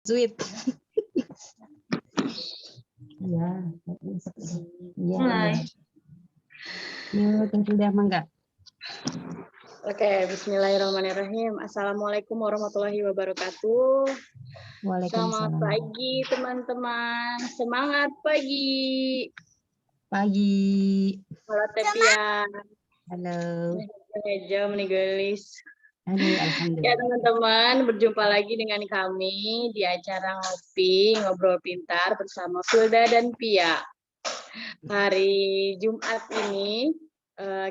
Sweet. Iya. Iya. Mulai. Yuk, tentu dia mangga. Oke, bismillahirrahmanirrahim. Assalamualaikum warahmatullahi wabarakatuh. Selamat Waalaikumsalam. pagi teman-teman. Semangat pagi. Pagi. Halo Tepia. Halo. Jam nih gelis. Halo, Ya alhamdulillah. teman-teman, berjumpa lagi dengan kami di acara Ngobrol Pintar bersama Filda dan Pia. Hari Jumat ini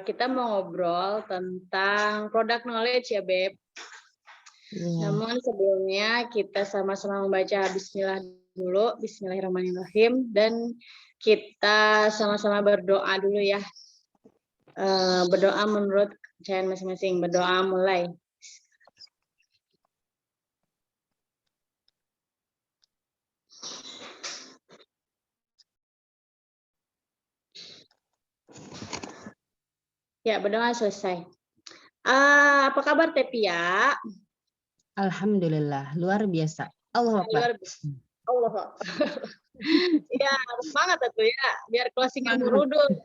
kita mau ngobrol tentang product knowledge ya, Beb. Yeah. Namun sebelumnya kita sama-sama membaca Bismillah dulu, Bismillahirrahmanirrahim, dan kita sama-sama berdoa dulu ya. Berdoa menurut kepercayaan masing-masing. Berdoa mulai. Ya, berdoa selesai. Apa kabar Tepia? Alhamdulillah, luar biasa. Allah Akbar. Allah. Ya, semangat tuh ya, biar closing Murudul.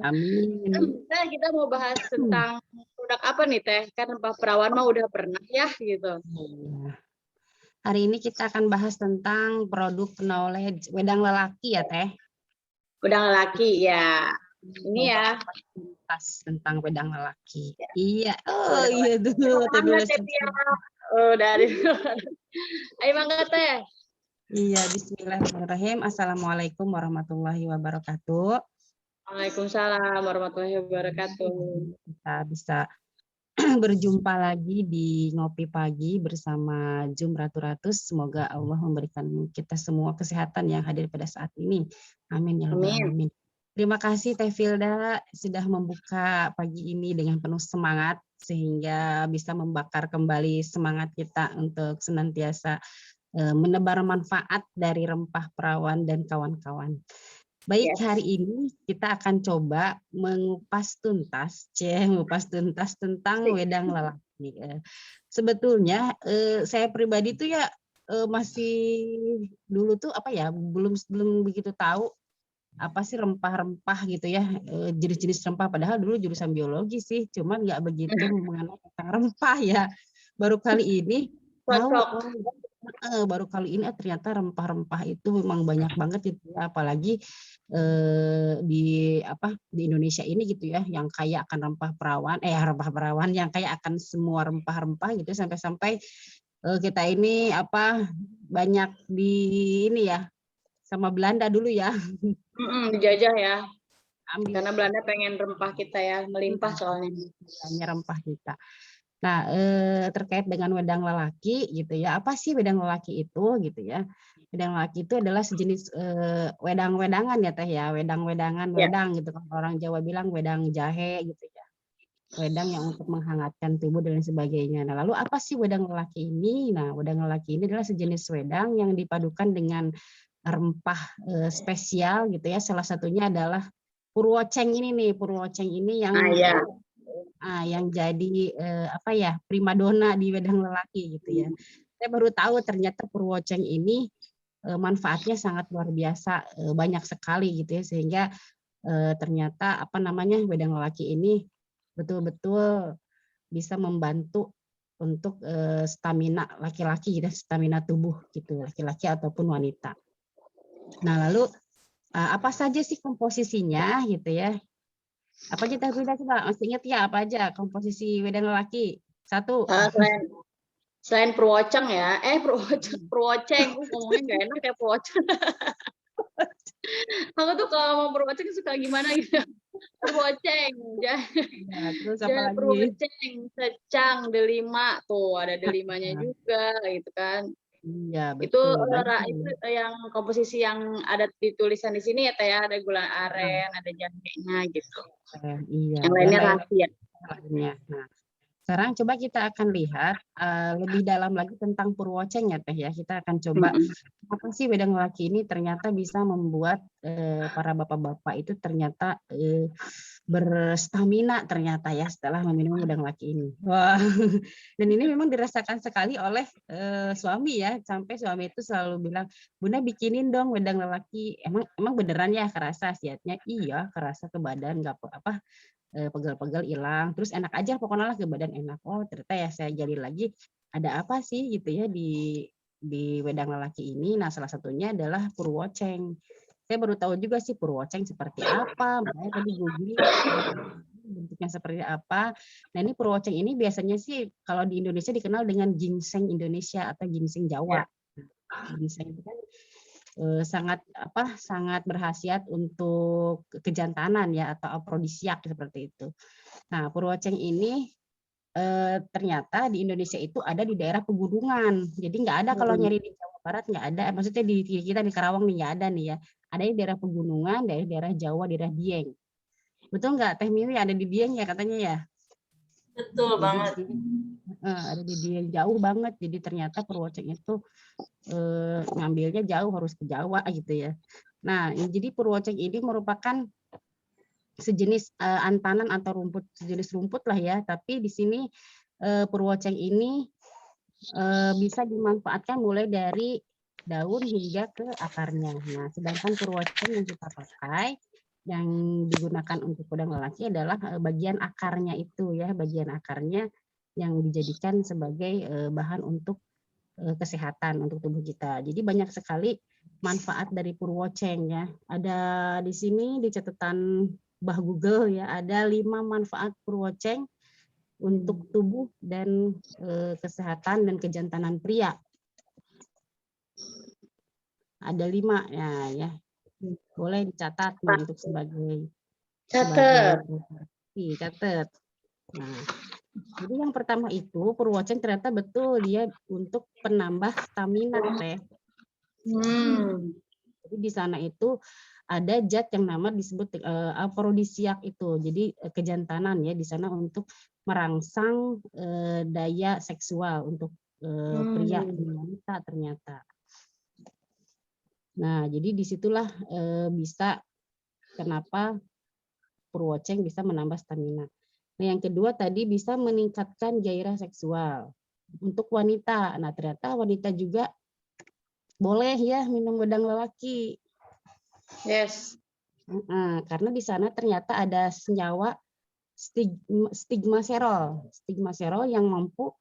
Amin. Nah, kita mau bahas tentang produk apa nih Teh? Kan Pak Perawan mah udah pernah ya gitu. Hari ini kita akan bahas tentang produk knowledge wedang lelaki ya Teh. Wedang lelaki ya. Ini ya. Pas tentang wedang lelaki. Ya. Iya. Oh iya dulu. Oh dari. Ayo mangga Teh. Iya, bismillahirrahmanirrahim. Assalamualaikum warahmatullahi wabarakatuh. Waalaikumsalam warahmatullahi wabarakatuh. Kita bisa berjumpa lagi di Ngopi Pagi bersama Jum Ratu-Ratus. Semoga Allah memberikan kita semua kesehatan yang hadir pada saat ini. Amin ya rabbal alamin. Terima kasih Teh Filda sudah membuka pagi ini dengan penuh semangat sehingga bisa membakar kembali semangat kita untuk senantiasa menebar manfaat dari rempah perawan dan kawan-kawan. Baik, hari ini kita akan coba mengupas tuntas tentang wedang lelaki. Sebetulnya saya pribadi tuh ya masih dulu tuh apa ya belum begitu tahu apa sih rempah-rempah gitu ya, jenis-jenis rempah, padahal dulu jurusan biologi sih, cuman nggak begitu mengenal tentang rempah ya. Baru kali ini tahu, baru kali ini ternyata rempah-rempah itu memang banyak banget gitu ya, apalagi di Indonesia ini gitu ya, yang kaya akan rempah perawan yang kaya akan semua rempah-rempah gitu, sampai-sampai kita ini banyak di ini ya sama Belanda dulu ya. Dijajah ya. Ambil. Karena Belanda pengen rempah kita ya, melimpah soalnya. Rempah kita. Nah, terkait dengan wedang lelaki gitu ya. Apa sih wedang lelaki itu gitu ya? Wedang lelaki itu adalah sejenis wedang-wedangan ya Teh ya, wedang-wedangan, wedang gitu kan orang Jawa bilang wedang jahe gitu ya. Wedang yang untuk menghangatkan tubuh dan sebagainya. Nah, lalu apa sih wedang lelaki ini? Nah, wedang lelaki ini adalah sejenis wedang yang dipadukan dengan rempah spesial gitu ya. Salah satunya adalah purwoceng ini nih, purwoceng ini yang jadi primadona di wedang lelaki gitu ya. Saya baru tahu ternyata purwoceng ini manfaatnya sangat luar biasa, banyak sekali gitu ya, sehingga ternyata wedang lelaki ini betul-betul bisa membantu untuk stamina laki-laki gitu, stamina tubuh gitu, laki-laki ataupun wanita. Nah, lalu apa saja sih komposisinya gitu ya? Apa aja Teh Frida coba masih ingat ya apa aja komposisi wedang lelaki? Satu. Selain purwoceng ya, purwoceng, ngomongnya nggak enak ya purwoceng. Aku tuh kalau mau purwoceng suka gimana gitu. Purwoceng, jangan purwoceng, secang, delima, tuh ada delimanya juga gitu kan. Iya, betul. Itu yang komposisi yang ada di tulisan di sini ya Teh ya, ada gula aren, ada jahenya gitu. Iya. Yang lainnya rahasia. Nah, Sekarang coba kita akan lihat lebih dalam lagi tentang Purwoceng ya Teh ya. Kita akan coba Mm-mm. apa sih wedang lelaki ini ternyata bisa membuat para bapak-bapak itu ternyata berstamina ternyata ya setelah meminum wedang lelaki ini. Wah, dan ini memang dirasakan sekali oleh suami ya. Sampai suami itu selalu bilang, Bunda bikinin dong wedang lelaki. Emang beneran ya kerasa khasiatnya? Iya, kerasa ke badan nggak apa pegel-pegel hilang, terus enak aja pokoknya lah ke badan enak. Oh ternyata ya saya gali lagi ada apa sih gitu ya di wedang lelaki ini. Nah salah satunya adalah Purwoceng. Saya baru tahu juga sih Purwoceng seperti apa, makanya tadi googling bentuknya seperti apa. Nah ini Purwoceng ini biasanya sih kalau di Indonesia dikenal dengan ginseng Indonesia atau ginseng Jawa. Ya. Ginseng itu kan sangat berkhasiat untuk kejantanan ya atau afrodisiak seperti itu. Nah, Purwoceng ini ternyata di Indonesia itu ada di daerah pegunungan. Jadi nggak ada kalau nyari di Jawa Barat nggak ada. Maksudnya di kita di Karawang nih nggak ada nih ya. Ada di daerah pegunungan, daerah Jawa, daerah Dieng. Betul nggak Teh Mimi ada di Dieng ya katanya ya? Betul Jadi di banget. sini ada di Dieng jauh banget. Jadi ternyata Purwoceng itu ngambilnya jauh harus ke Jawa gitu ya. Nah, jadi Purwoceng ini merupakan sejenis antanan atau sejenis rumput lah ya. Tapi di sini Purwoceng ini bisa dimanfaatkan mulai dari daun hingga ke akarnya. Nah, sedangkan Purwoceng yang kita pakai yang digunakan untuk wedang lelaki adalah bagian akarnya itu ya, bagian akarnya yang dijadikan sebagai bahan untuk kesehatan untuk tubuh kita. Jadi banyak sekali manfaat dari Purwoceng ya. Ada di sini di catatan Bah Google ya, ada 5 manfaat Purwoceng untuk tubuh dan kesehatan dan kejantanan pria. Ada 5 ya. Boleh dicatat nih untuk sebagai Catat. catat. Nah, jadi yang pertama itu Purwoceng ternyata betul dia untuk penambah stamina Teh. Jadi di sana itu ada zat yang disebut afrodisiak itu. Jadi kejantanan ya di sana untuk merangsang daya seksual untuk pria dan wanita ternyata. Nah, jadi disitulah bisa kenapa Purwoceng bisa menambah stamina. Nah, yang kedua tadi bisa meningkatkan gairah seksual untuk wanita. Nah, ternyata wanita juga boleh ya minum wedang lelaki. Yes. Karena di sana ternyata ada senyawa stigmaserol yang mampu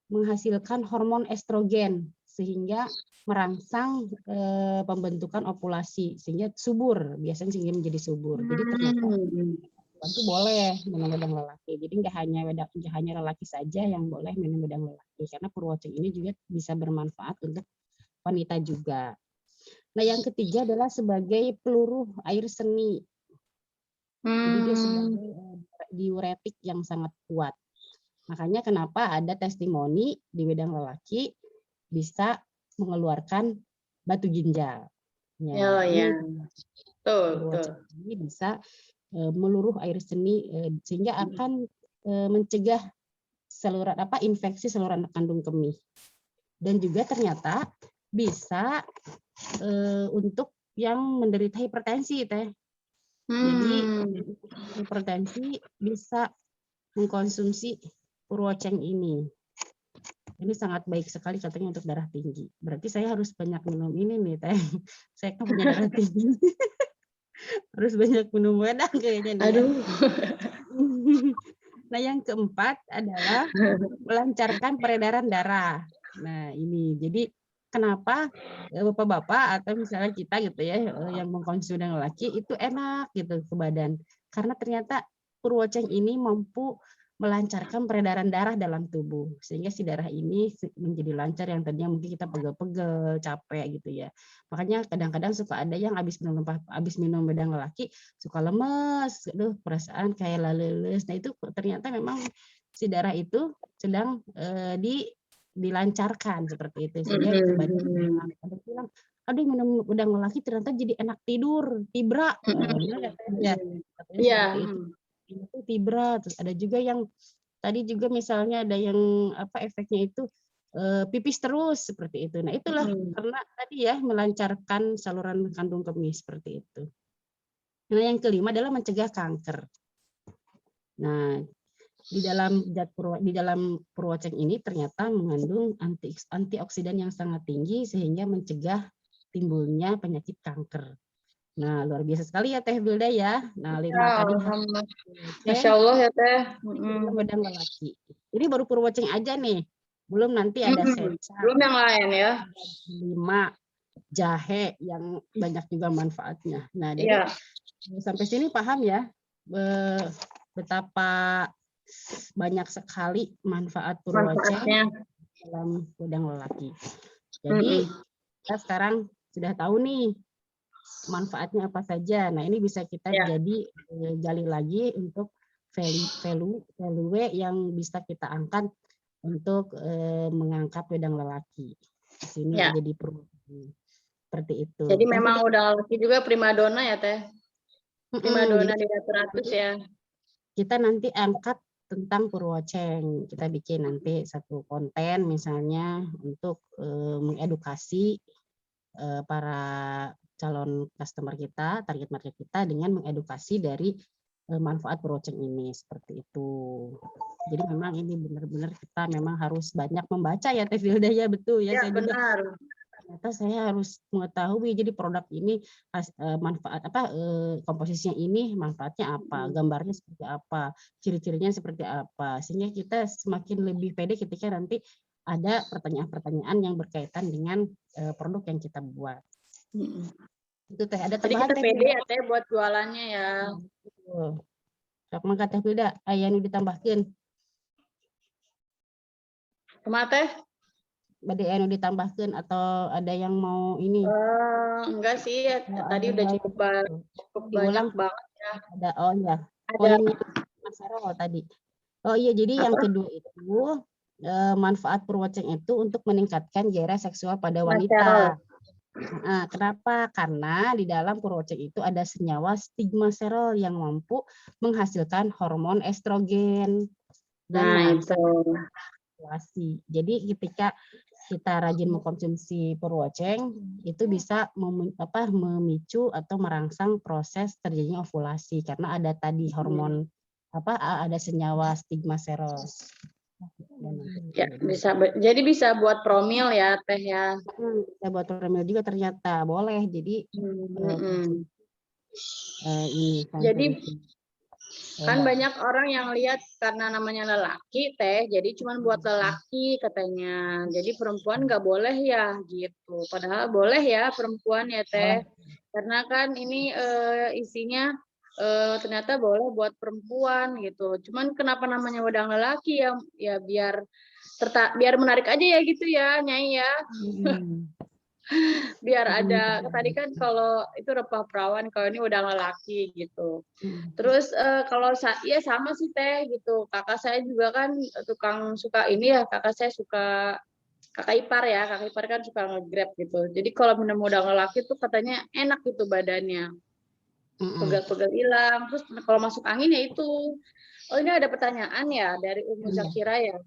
menghasilkan hormon estrogen sehingga merangsang pembentukan ovulasi sehingga biasanya menjadi subur. Jadi ternyata itu boleh minum wedang lelaki. Jadi nggak hanya lelaki saja yang boleh minum wedang lelaki karena Purwoceng ini juga bisa bermanfaat untuk wanita juga. Nah, yang ketiga adalah sebagai peluru air seni. Jadi dia sebagai diuretik yang sangat kuat. Makanya kenapa ada testimoni di wedang lelaki bisa mengeluarkan batu ginjal. Oh ya. Tuh. Ini bisa meluruh air seni sehingga akan mencegah infeksi saluran kandung kemih. Dan juga ternyata bisa untuk yang menderita hipertensi Teh. Jadi hipertensi bisa mengkonsumsi Purwoceng ini. Ini sangat baik sekali katanya untuk darah tinggi. Berarti saya harus banyak minum ini nih Teh. Saya kan punya darah tinggi. Harus banyak minum wedang kayaknya nih. Aduh. Nah, yang keempat adalah melancarkan peredaran darah. Nah, ini jadi kenapa bapak-bapak atau misalnya kita gitu ya yang mengkonsumsi wedang lelaki itu enak gitu ke badan. Karena ternyata Purwoceng ini mampu melancarkan peredaran darah dalam tubuh sehingga si darah ini menjadi lancar yang tadinya mungkin kita pegel-pegel, capek gitu ya. Makanya kadang-kadang suka ada yang habis minum wedang lelaki suka lemes, perasaan kayak leles. Nah, itu ternyata memang si darah itu sedang dilancarkan seperti itu sehingga badan ada bilang aduh minum wedang lelaki ternyata jadi enak tidur, tibra. Iya. Seperti itu. itu fibra, terus ada juga yang tadi juga misalnya ada yang efeknya itu pipis terus seperti itu. Nah, itulah karena tadi ya melancarkan saluran kandung kemih seperti itu. Nah, yang kelima adalah mencegah kanker. Nah, di dalam purwoceng ini ternyata mengandung antioksidan yang sangat tinggi sehingga mencegah timbulnya penyakit kanker. Nah, luar biasa sekali ya Teh Bilda ya. Nah, 5 Ya, tadi Masya Allah ya Teh. wedang lelaki. Ini baru purwoceng aja nih. Belum nanti ada seca. Belum yang lain ya. 5 jahe yang banyak juga manfaatnya. Nah, jadi sampai sini paham ya betapa banyak sekali manfaat purwoceng dalam wedang lelaki. Jadi kita sekarang sudah tahu nih manfaatnya apa saja. Nah, ini bisa kita gali lagi untuk value yang bisa kita angkat untuk mengangkat wedang lelaki. Di sini jadi seperti itu. Jadi memang udah lelaki juga primadona ya Teh? Primadona di Dapur Atus ya. Kita nanti angkat tentang purwoceng. Kita bikin nanti satu konten misalnya untuk mengedukasi para calon customer kita, target market kita dengan mengedukasi dari manfaat purwoceng ini seperti itu. Jadi memang ini benar-benar kita memang harus banyak membaca ya Teh Vilda ya, betul ya. Saya benar. Juga ternyata saya harus mengetahui jadi produk ini manfaat komposisinya ini manfaatnya apa, gambarnya seperti apa, ciri-cirinya seperti apa, sehingga kita semakin lebih pede ketika nanti ada pertanyaan-pertanyaan yang berkaitan dengan produk yang kita buat. Itu Teh, ada tambahan Teh? Jadi kita pede ya Teh buat jualannya ya. Sok mangga Teh Vilda, aya nu ditambahkeun. Kumaha Teh? Ada yang ditambahkan atau ada yang mau ini? Enggak sih, tadi udah cukup banyak banget ya. Ada, oh ya, poinnya Mas Sarol tadi. Oh iya, jadi yang kedua itu manfaat purwoceng itu untuk meningkatkan gairah seksual pada wanita. Nah, kenapa? Karena di dalam purwoceng itu ada senyawa stigmaserol yang mampu menghasilkan hormon estrogen dan merangsang ovulasi. Jadi ketika kita rajin mengkonsumsi purwoceng itu bisa memicu atau merangsang proses terjadinya ovulasi karena ada tadi hormon ada senyawa stigmaserol. Ya, jadi bisa buat promil ya Teh ya. Bisa buat promil juga ternyata boleh. Jadi jadi kan banyak orang yang lihat karena namanya lelaki Teh, jadi cuma buat lelaki katanya. Jadi perempuan nggak boleh ya gitu. Padahal boleh ya perempuan ya Teh. Karena kan ini isinya ternyata boleh buat perempuan gitu. Cuman kenapa namanya wedang lelaki ya? Ya biar menarik aja ya gitu ya, Nyai ya. Biar ada, tadi kan kalau itu rempah perawan, kalau ini udah lelaki gitu. Terus kalau ya sama sih Teh gitu. Kakak saya juga kan tukang suka ini ya, kakak saya suka kakak ipar ya, kakak ipar kan suka nge-grab gitu. Jadi kalau minum udang lelaki tuh katanya enak gitu badannya. Pegal-pegal hilang. Terus kalau masuk angin ya itu. Oh ini ada pertanyaan ya dari Umu Zakira ya.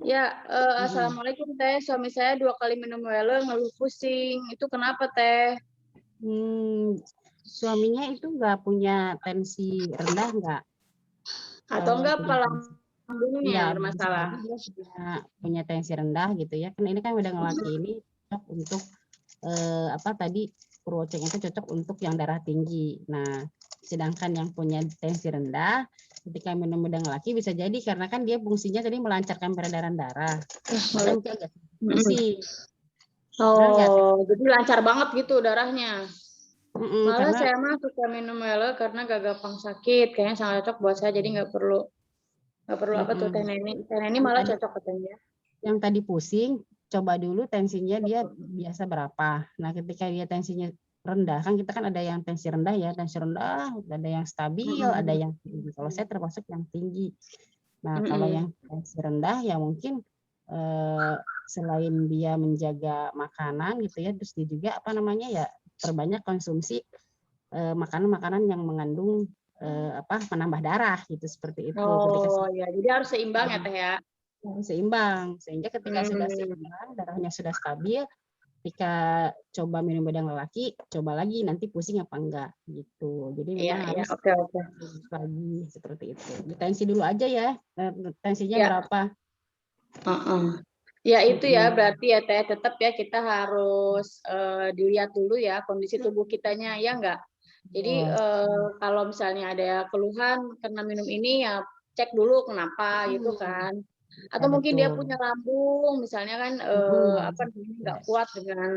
Ya, Assalamualaikum Teh. Suami saya 2 kali minum wele ngeluh pusing. Itu kenapa Teh? Suaminya itu nggak punya tensi rendah nggak? Atau enggak lambungnya bermasalah? Dia punya tensi rendah gitu ya. Karena ini kan wedang lelaki ini cocok untuk tadi purwoceng itu cocok untuk yang darah tinggi. Nah, sedangkan yang punya tensi rendah ketika minum wedang lelaki bisa jadi karena kan dia fungsinya tadi melancarkan peredaran darah. Jadi lancar banget gitu darahnya. Malah saya mah suka minum wele karena gak gampang sakit. Kayaknya sangat cocok buat saya, jadi nggak perlu apa tuh Teh Neni. Teh Neni malah cocok katanya. Yang tadi pusing, coba dulu tensinya dia biasa berapa. Nah, ketika dia tensinya rendah, kan kita kan ada yang tensi rendah ya, tensi rendah, ada yang stabil, ada yang tinggi. Kalau saya termasuk yang tinggi. Nah, kalau yang tensi rendah ya mungkin selain dia menjaga makanan gitu ya, terus dia juga perbanyak konsumsi makanan-makanan yang mengandung menambah darah gitu, seperti itu. Ketika Oh ya, jadi harus seimbang ya Teh ya. seimbang, sehingga ketika sudah Hmm, seimbang, darahnya sudah stabil, ketika coba minum wedang lelaki, coba lagi nanti pusing apa enggak gitu. Jadi iya memang iya, harus oke oke. lagi seperti itu. Ditensi dulu aja ya, tensinya Ya, berapa. heeh. Ya itu ya Mm-mm. berarti ya Teh, tetap ya kita harus dilihat dulu ya kondisi tubuh kitanya ya enggak. Jadi Oh. kalau misalnya ada keluhan karena minum ini ya cek dulu kenapa gitu Mm. kan. Ya Atau mungkin dia betul. punya lambung misalnya kan Mm. apa namanya nggak Ya. kuat dengan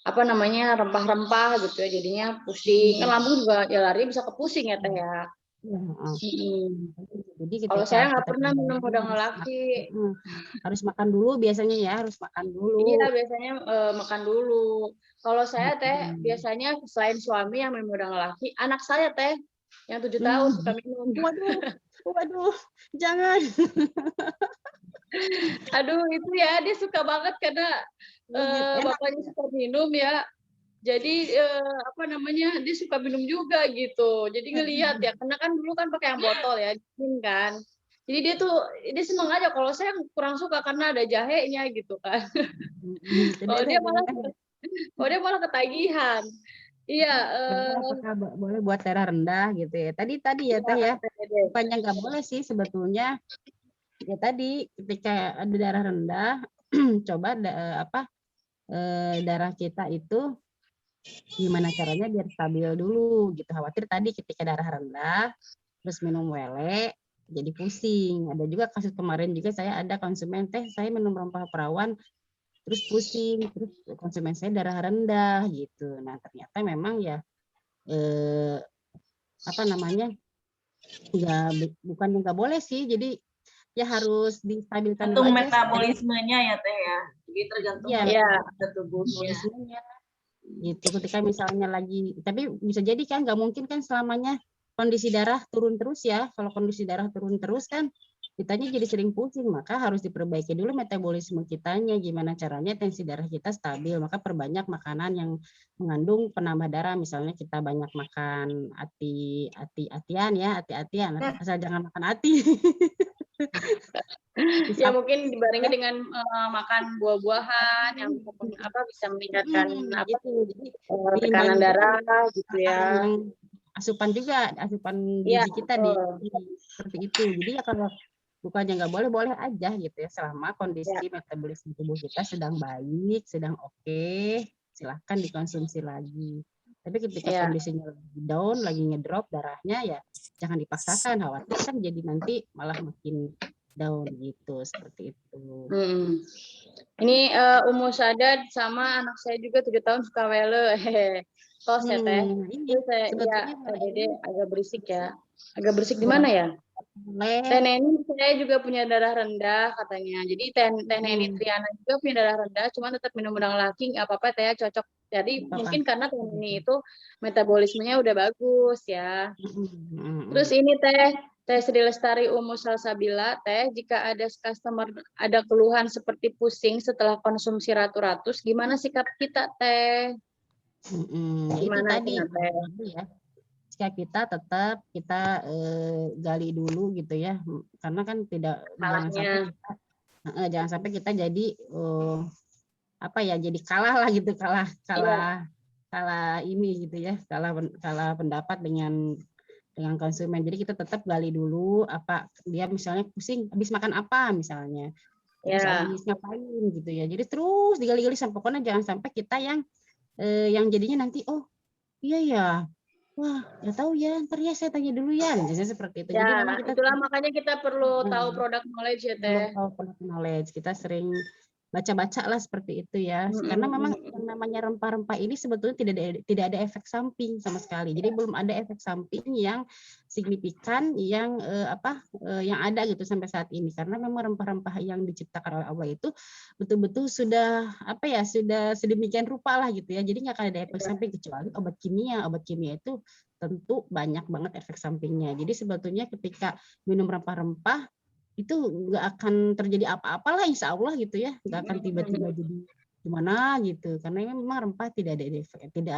apa namanya rempah-rempah gitu ya jadinya pusing. Kan Mm. lambung juga ya lari bisa ke pusing ya Teh ya. Ya, heeh. Mm-mm. Jadi Kalau ketika saya nggak kita pernah coba minum lagi udang harus laki. harus makan dulu biasanya ya, harus makan Iya, dulu. biasanya makan dulu. Kalau saya teh Mm. biasanya selain suami yang minum udang laki, anak saya teh yang 7 tahun suka Mm. minum. Waduh, waduh, jangan. Aduh, itu ya dia suka banget karena Legit enak bapaknya ya. suka minum ya. Jadi apa namanya dia suka minum juga gitu. Jadi ngelihat ya, karena kan dulu kan pakai yang botol ya, dingin kan. Jadi dia seneng aja. Kalau saya kurang suka karena ada jahenya gitu kan. Itu dia Kalau dia malah kan. kalau dia malah ketagihan. Iya, Benar, apakah boleh buat darah rendah gitu ya? Tadi ya iya Teh ya, kata Dede. bukannya nggak boleh sih sebetulnya. Ya tadi ketika ada darah rendah, coba darah kita itu gimana caranya biar stabil dulu gitu. Khawatir tadi ketika darah rendah, terus minum wele, jadi pusing. Ada juga kasus kemarin juga saya ada konsumen Teh, saya minum rempah perawan, terus pusing, terus konsumen saya darah rendah gitu. Nah ternyata memang ya eh, apa namanya nggak bukan nggak boleh sih, jadi ya harus distabilkan dulu Tergantung aja supaya metabolismenya ya Teh ya. Jadi tergantung ya Iya, metabolisme tubuhnya. metabolismenya gitu. Ketika misalnya lagi, tapi bisa jadi kan nggak mungkin kan selamanya kondisi darah turun terus ya. Kalau kondisi darah turun terus kan kitanya jadi sering pusing, maka harus diperbaiki dulu metabolisme kitanya, gimana caranya tensi darah kita stabil. Maka perbanyak makanan yang mengandung penambah darah, misalnya kita banyak makan ati-atian ya, ati-atian, asal jangan makan ati. ya Bisa mungkin dibarengi dengan makan buah-buahan yang apa bisa meningkatkan apa gitu. Jadi tekanan diimbangi juga darah dengan gitu ya. yang asupan juga, asupan Iya, gizi kita betul. seperti itu. Jadi ya kalau bukannya nggak boleh, boleh aja gitu ya, selama Ya, kondisi metabolisme tubuh kita sedang baik, sedang oke, silahkan dikonsumsi lagi. Tapi ketika ya. kondisinya lagi down, lagi ngedrop darahnya ya jangan dipaksakan, khawatir kan jadi nanti malah makin down gitu, seperti itu. Hmm. Ini Umu Sadad sama anak saya juga 7 tahun suka wele. Tos ya teh. Ini Itu saya ya sebetulnya kalau Dede ini agak berisik ya. Agak berisik di boleh, mana ya? Teh boleh. Neni saya juga punya darah rendah katanya. Jadi Teh Neni Triana juga punya darah rendah, cuma tetap minum udang laki nggak apa-apa Teh cocok. Jadi Apa-apa. mungkin karena Teh Neni itu metabolismenya udah bagus ya. Terus Mm-mm. ini Teh Sri Lestari Umu Salsabila, Teh, jika ada customer ada keluhan seperti pusing setelah konsumsi ratu-ratus, gimana sikap kita, Teh? Ya itu Gimana tadi cina, Teh? ya, jika kita tetap kita gali dulu gitu ya, karena kan tidak Salahnya. jangan sampai kita jadi apa ya, jadi kalah lah gitu, kalah Iya, kalah kalah ini gitu ya, kalah pendapat dengan konsumen. Jadi kita tetap gali dulu apa dia misalnya pusing habis makan apa misalnya, terus ya. habis ngapain gitu ya. Jadi terus digali-gali sampai pokoknya jangan sampai kita yang jadinya nanti oh iya ya, wah nggak tahu ya, ntar ya saya tanya dulu ya, biasanya seperti itu. Jadi Ya, memang kita itulah makanya kita perlu tahu eh, produk knowledge ya, belum Teh. tahu product knowledge, kita sering baca-baca lah seperti itu ya. Karena memang Mm-mm. yang namanya rempah-rempah ini sebetulnya tidak ada efek samping sama sekali. Jadi belum ada efek samping yang signifikan yang ada gitu sampai saat ini. Karena memang rempah-rempah yang diciptakan oleh Allah itu betul-betul sudah sedemikian rupa lah gitu ya. Jadi nggak akan ada efek samping kecuali obat kimia. Obat kimia itu tentu banyak banget efek sampingnya. Jadi sebetulnya ketika minum rempah-rempah itu nggak akan terjadi apa-apalah insya Allah gitu ya, nggak akan tiba-tiba jadi gimana gitu, karena memang rempah tidak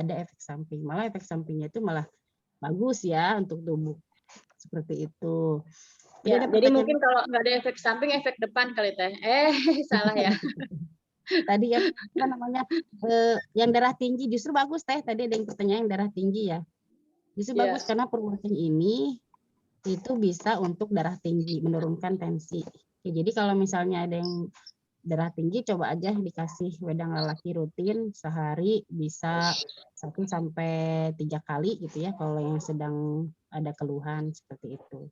ada efek samping, malah efek sampingnya itu malah bagus ya untuk tubuh Seperti itu. Tadi Ya, ada jadi pertanyaan mungkin kalau nggak ada efek samping, efek depan kali Teh. Salah ya. tadi ya, apa namanya, yang darah tinggi justru bagus Teh, tadi ada yang pertanyaan yang darah tinggi ya. Justru Iya. bagus karena perwatching ini itu bisa untuk darah tinggi, menurunkan tensi. Ya, jadi kalau misalnya ada yang darah tinggi, coba aja dikasih wedang lelaki rutin sehari bisa 1 sampai 3 kali gitu ya kalau yang sedang ada keluhan seperti itu.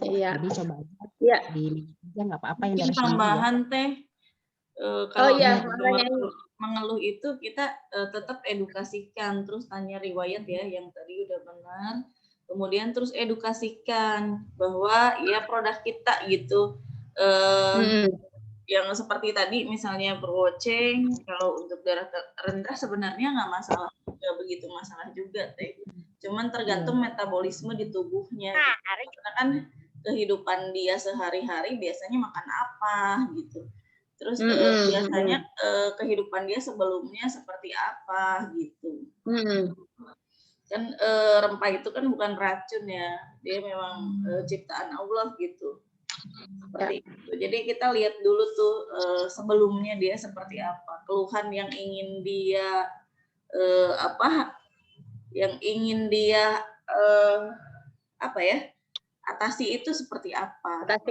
Iya. Jadi coba aja Iya. nggak apa-apa yang Mungkin darah tinggi ya. tambahan Teh, Oh kalau iya, nomor makanya mengeluh itu kita tetap edukasikan, terus tanya riwayat ya yang tadi udah benar. Kemudian terus edukasikan bahwa ya produk kita gitu. Yang seperti tadi misalnya perwoceng, kalau untuk darah rendah sebenarnya nggak masalah, nggak begitu masalah juga Teh. Cuman tergantung metabolisme di tubuhnya. Karena kan kehidupan dia sehari-hari biasanya makan apa gitu. Terus biasanya kehidupan dia sebelumnya seperti apa gitu. Kan rempah itu kan bukan racun ya, dia memang ciptaan Allah gitu. Seperti itu. Jadi kita lihat dulu tuh sebelumnya dia seperti apa, keluhan yang ingin dia apa ya, atasi itu seperti apa. atasi.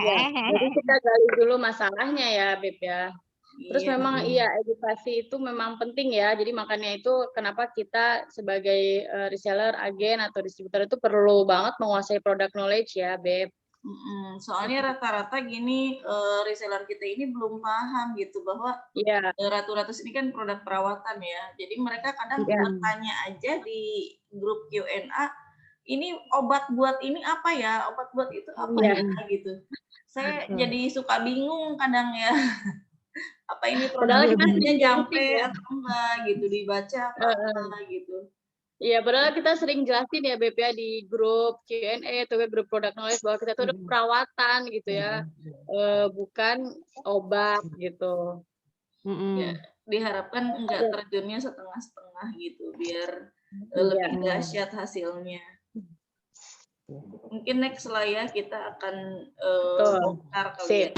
Ya, jadi kita gali dulu masalahnya ya, Beb ya. Terus memang iya, edukasi itu memang penting ya. Jadi makanya itu kenapa kita sebagai reseller, agen atau distributor itu perlu banget menguasai product knowledge ya, Beb. Soalnya rata-rata gini, reseller kita ini belum paham gitu bahwa Ratu-Ratus ini kan produk perawatan ya. Jadi mereka kadang bertanya aja di grup Q&A, ini obat buat ini apa ya? Obat buat itu apa ya? Gitu. Saya jadi suka bingung kadang ya. Apa ini produknya jampe atau enggak gitu, dibaca apa gitu. Iya, padahal kita sering jelasin ya Beb ya di grup Q&A atau grup product knowledge bahwa kita tuh ada perawatan gitu ya, bukan obat gitu. Ya, diharapkan enggak terjunnya setengah-setengah gitu biar lebih dahsyat hasilnya. Mungkin next lah ya kita akan bongkar kali ya.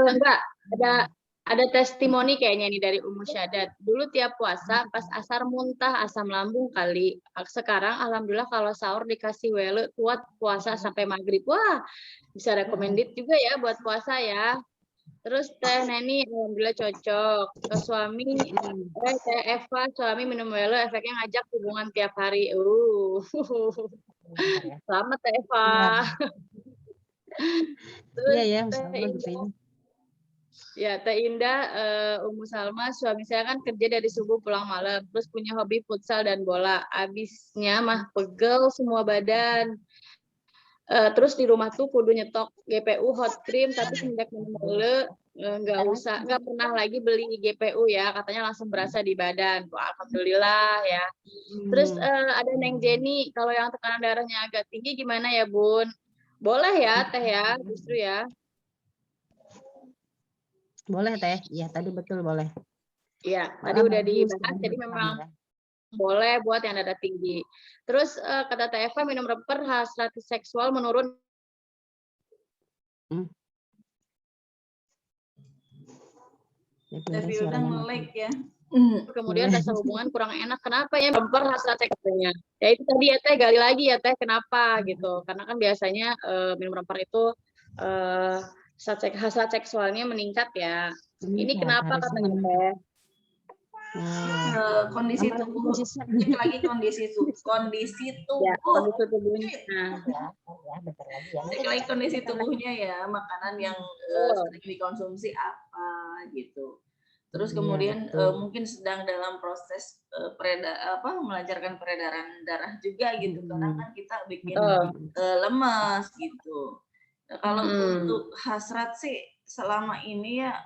Enggak, ada testimoni kayaknya nih dari Ummu Syadat. Dulu tiap puasa pas asar muntah asam lambung kali. Sekarang alhamdulillah kalau sahur dikasih wele kuat puasa sampai maghrib. Wah, bisa recommended juga ya buat puasa ya. Terus Teh Neni alhamdulillah cocok. Ke suami Teh Eva suami minum wele efeknya ngajak hubungan tiap hari. Selamat Teh Eva. Terus iya ya, sama gitu ya. Ya, Teh Indah, Ummu Salma, suami saya kan kerja dari subuh pulang malam, terus punya hobi futsal dan bola. Abisnya mah pegel semua badan. Terus di rumah tuh kudu nyetok GPU hot cream, tapi semenjak minum wele nggak pernah lagi beli GPU ya, katanya langsung berasa di badan. Wah, alhamdulillah ya. Terus ada Neng Jenny, kalau yang tekanan darahnya agak tinggi gimana ya Bun? Boleh ya Teh ya, justru ya. Boleh Teh, iya tadi betul boleh. Iya, tadi udah dibahas, jadi memang boleh buat yang dada tinggi. Terus kata Teh Eva minum remper hasrat seksual menurun. Tapi udah nge-lag ya. Kemudian rasa hubungan kurang enak. Kenapa ya remper hasrat seksualnya? Ya itu tadi ya Teh, gali lagi ya Teh, kenapa gitu. Karena kan biasanya minum remper itu hasrat seksualnya meningkat ya. Ini kenapa katanya Teh? Kondisi tubuh, cek lagi kondisi tubuh, ya, kondisi tubuhnya. Cek lagi kondisi tubuhnya ya, makanan yang sering dikonsumsi apa gitu. Terus kemudian mungkin sedang dalam proses melancarkan peredaran darah juga gitu, karena kan kita bikin lemas gitu. Nah, kalau untuk hasrat sih selama ini ya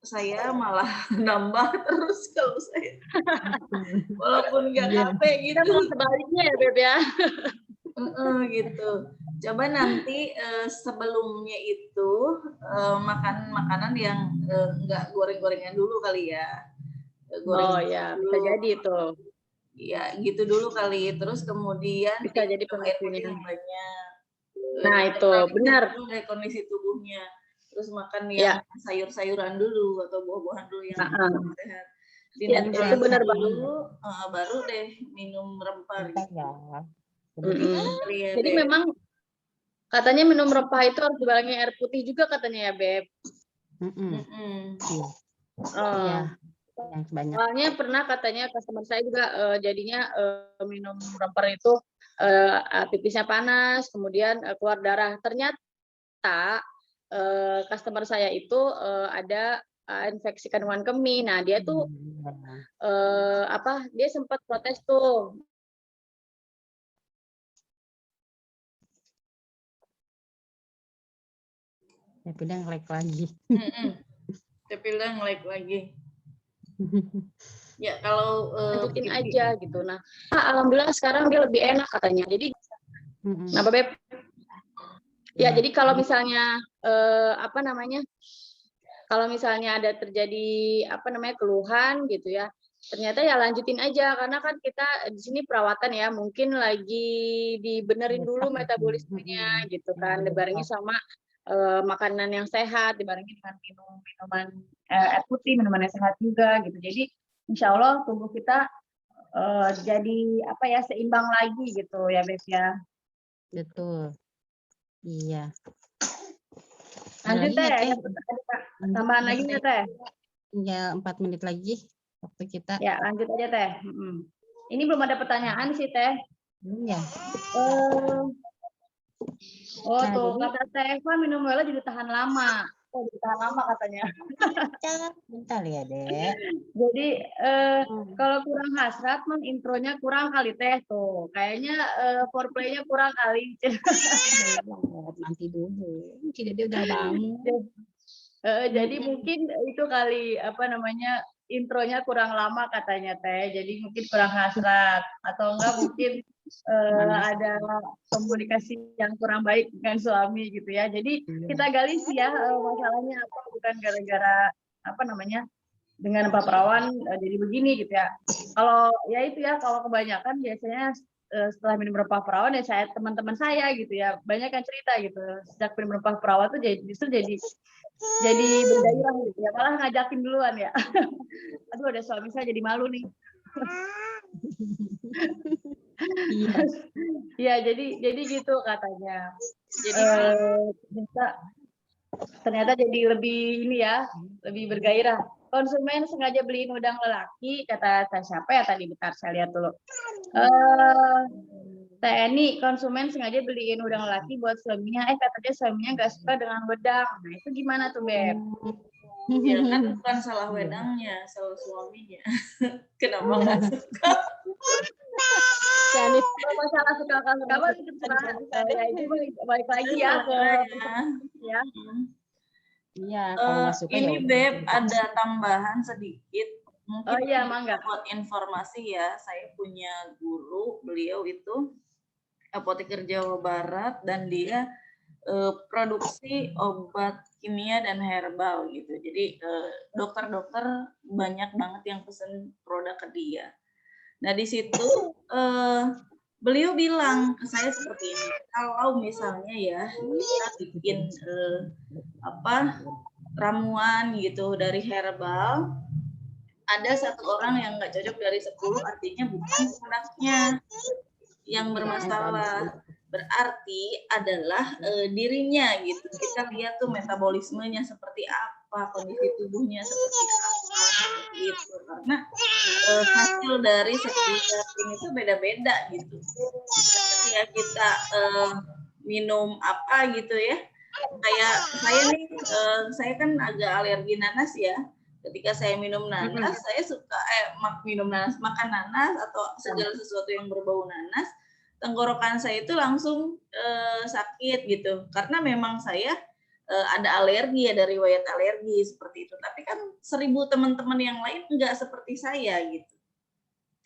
saya malah nambah terus kalau saya, walaupun nggak capek gitu. Sebaliknya ya Beb ya. Gitu. Coba nanti sebelumnya itu makan makanan yang nggak goreng-gorengan dulu kali ya. Oh ya, bisa jadi tuh. Ya, gitu dulu kali. Terus kemudian Bisa jadi minum air putih pemicunya. yang banyak. Nah, itu benar. Tergantung dari kondisi tubuhnya. Terus makan Ya. yang sayur-sayuran dulu atau buah-buahan dulu yang sehat. Ya, itu benar banget. dulu, baru deh minum rempah gitu. Jadi memang katanya minum rempah itu harus dibarengi air putih juga katanya ya, Beb. Iya. Yang banyak. Soalnya pernah katanya customer saya juga jadinya minum rempah itu pipisnya panas, kemudian keluar darah. Ternyata customer saya itu ada infeksi kandungan kemih. Nah, dia tuh dia sempat protes tuh. Tapi udah nge-like lagi. Tapi udah nge-like lagi. Ya, kalau lanjutin aja gitu. Nah, alhamdulillah sekarang dia lebih enak katanya. Jadi, kenapa Beb? Ya, jadi kalau misalnya kalau misalnya ada terjadi keluhan gitu ya, ternyata ya lanjutin aja karena kan kita di sini perawatan ya, mungkin lagi dibenerin dulu metabolismenya gitu kan, dibarengi sama makanan yang sehat, dibarengi dengan minuman air putih, minuman yang sehat juga gitu. Jadi insya Allah tubuh kita jadi seimbang lagi gitu ya Beb ya. Betul. Iya. Lanjut Teh, ada tambahan lagi nggak Teh? Tinggal 4 menit lagi waktu kita. Ya lanjut aja Teh. Ini belum ada pertanyaan sih Teh. Iya. Tuh kata Teh Eva minum Wela jadi tahan lama. Tahan lama katanya. Bentar ya Dek. Jadi kalau kurang hasrat intronya kurang kali Teh tuh. Kayaknya foreplay-nya kurang kali. Nanti dulu. Tidak dia udah bangun. Jadi mungkin itu kali intronya kurang lama katanya Teh. Jadi mungkin kurang hasrat atau enggak mungkin ada komunikasi yang kurang baik dengan suami gitu ya. Jadi kita gali sih ya masalahnya apa, bukan gara-gara dengan Pak Perawan jadi begini gitu ya. Kalau ya itu ya, kalau kebanyakan biasanya setelah minum rempah perawan ya teman-teman saya gitu ya banyak yang cerita gitu sejak minum rempah perawan tuh justru jadi bergairah gitu ya, malah ngajakin duluan ya. Aduh, ada suami saya jadi malu nih. Iya, jadi gitu katanya. Jadi ternyata jadi lebih ini ya, lebih bergairah. Konsumen sengaja beliin udang lelaki, kata siapa ya tadi, bentar saya lihat dulu. TNI, konsumen sengaja beliin udang lelaki buat suaminya, katanya suaminya nggak suka dengan wedang. Nah itu gimana tuh Beb? Ya kan bukan salah wedangnya, salah suaminya. Kenapa nggak suka? Jadi masalah suka itu balik lagi ya ke ya. Iya, kalau nggak suka ini Beb ada tambahan sedikit. Mungkin mangga. Buat informasi ya, saya punya guru, beliau itu apoteker Jawa Barat dan dia produksi obat kimia dan herbal gitu. Jadi dokter-dokter banyak banget yang pesen produk ke dia. Nah di situ beliau bilang ke saya seperti ini, kalau misalnya ya kita bikin ramuan gitu dari herbal, ada satu orang yang nggak cocok dari 10, artinya bukan produknya yang bermasalah, berarti adalah dirinya gitu. Kita lihat tuh metabolismenya seperti apa, kondisi tubuhnya seperti apa gitu. Karena hasil dari setiap ini tuh beda-beda gitu. Ya kita minum apa gitu ya. Kayak saya nih, saya kan agak alergi nanas ya. Ketika saya minum nanas, saya suka makan nanas atau segala sesuatu yang berbau nanas, tenggorokan saya itu langsung sakit gitu. Karena memang saya ada alergi, ada riwayat alergi seperti itu. Tapi kan 1000 teman-teman yang lain enggak seperti saya gitu.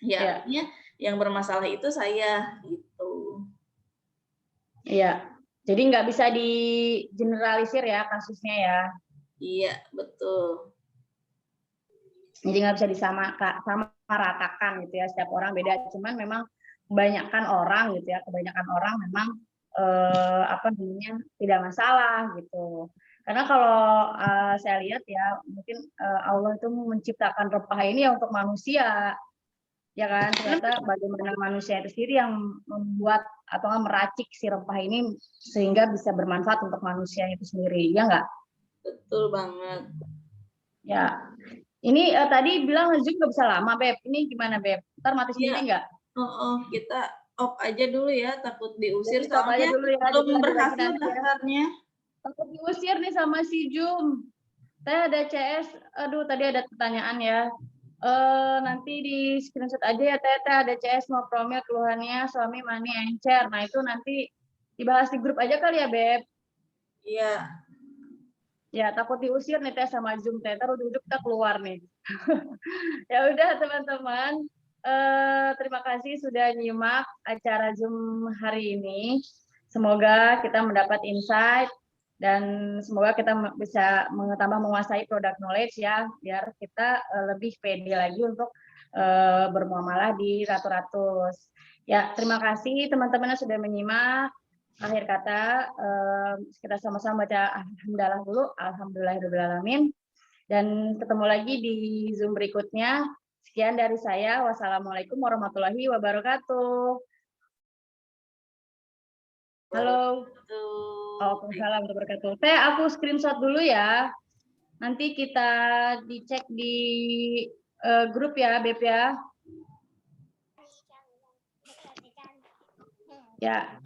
Ya, artinya yang bermasalah itu saya gitu. Iya. Jadi nggak bisa di generalisir ya kasusnya ya. Iya, betul. Jadi nggak bisa disamakan. meratakan gitu ya, setiap orang beda. Cuman memang kebanyakan orang gitu ya, kebanyakan orang memang apa namanya tidak masalah gitu. Karena kalau saya lihat ya, mungkin Allah itu menciptakan rempah ini ya untuk manusia, ya kan? Ternyata bagaimana manusia itu sendiri yang membuat atau meracik si rempah ini sehingga bisa bermanfaat untuk manusia itu sendiri, ya nggak? Betul banget. Ya, ini tadi bilang Zoom nggak bisa lama, Beb. Ini gimana, Beb? Ntar mati sendiri nggak? Kita off aja dulu ya, takut diusir. Jadi, stop aja Soalnya dulu ya, belum jadi lagi berhasil nanti ya. daftarnya. Takut diusir nih sama si Zoom. Saya ada CS, aduh tadi ada pertanyaan ya. Nanti di screenshot aja ya Tete, ada CS mau promil keluhannya suami mani encer. Nah itu nanti dibahas di grup aja kali ya Beb. Iya. Ya takut diusir nih Teh sama Zoom Teh, taruh duduk kita keluar nih. Ya udah teman-teman, terima kasih sudah nyimak acara Zoom hari ini. Semoga kita mendapat insight dan semoga kita bisa tambah menguasai product knowledge ya, biar kita lebih pede lagi untuk bermuamalah di Ratu-Ratus. Ya, terima kasih teman-teman yang sudah menyimak. Akhir kata, kita sama-sama baca alhamdulillah dulu, alhamdulillahirobbilalamin. Dan ketemu lagi di Zoom berikutnya. Sekian dari saya. Wassalamualaikum warahmatullahi wabarakatuh. Halo. Waalaikumsalam warahmatullahi wabarakatuh. Teh, aku screenshot dulu ya. Nanti kita dicek di grup ya, Beb ya. Ya.